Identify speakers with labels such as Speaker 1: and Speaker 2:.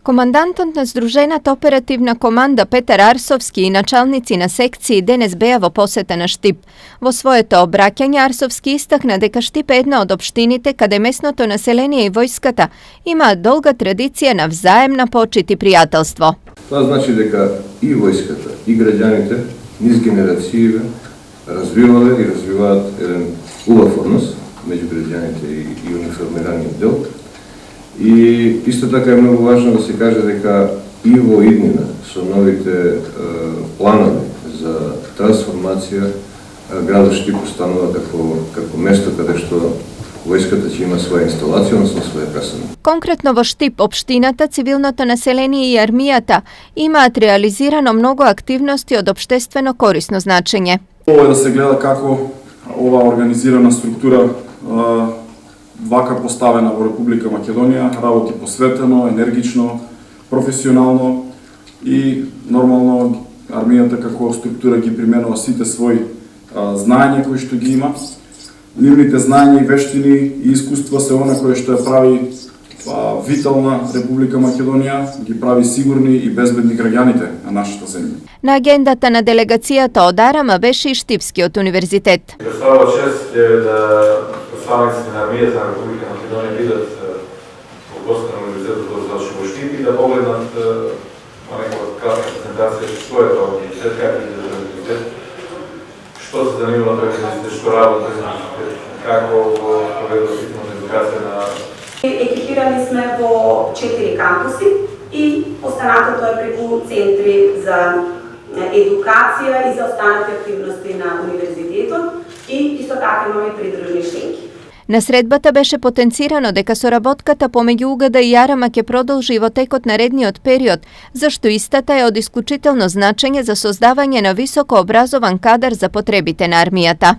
Speaker 1: Командантот на Здружената оперативна команда Петар Арсовски и началници на секции ДНСБ во посета на Штип. Во своето обраќање Арсовски истакна дека Штип е една од општините каде местното население и војската имаат долга традиција на взаемна почит и пријателство.
Speaker 2: Тоа значи дека и војската и граѓаните низ генерациите развивале и развиваат еден убав однос меѓу граѓаните и униформираниот дел. И исто така е многу важно да се каже дека и во иднина со новите планови за трансформација градот Штип останува како место каде што војската ќе има своја инсталација, односно своја касарна.
Speaker 1: Конкретно во Штип, општината, цивилното население и армијата имаат реализирано многу активности од општествено корисно значење.
Speaker 3: Ovo je da se gleda kako ova organizirana struktura вака поставена во Република Македонија, работи посветено, енергично, професионално и нормално армијата како структура ги применува сите своји знаења кои што ги има. Нивните знаења и вештини и искуства се она кое што ја прави витална Република Македонија, ги прави сигурни и безбедни граѓаните на нашата земја.
Speaker 1: На агендата на делегацијата од Арама беше и Штипскиот универзитет.
Speaker 4: Представува чест е да посланиците на армијата на Република Македонија бидат во гост на универзитетот во Златшо во Штип и да погледнат некоја кратка презентација што е тоа универзитет, како е тоа универзитет, што се занимава тој универзитет, што работи тој универзитет, како проведува системот на едукација на
Speaker 5: Екипирани сме во 4 кампуси и останатото е преку центри за едукација и за останати активности на универзитетот и исто така имаме придружни штенки.
Speaker 1: На средбата беше потенцирано дека соработката помеѓу УГД и Арама ќе продолжи во текот на редниот период, зашто истата е од исклучително значење за создавање на високо образован кадар за потребите на армијата.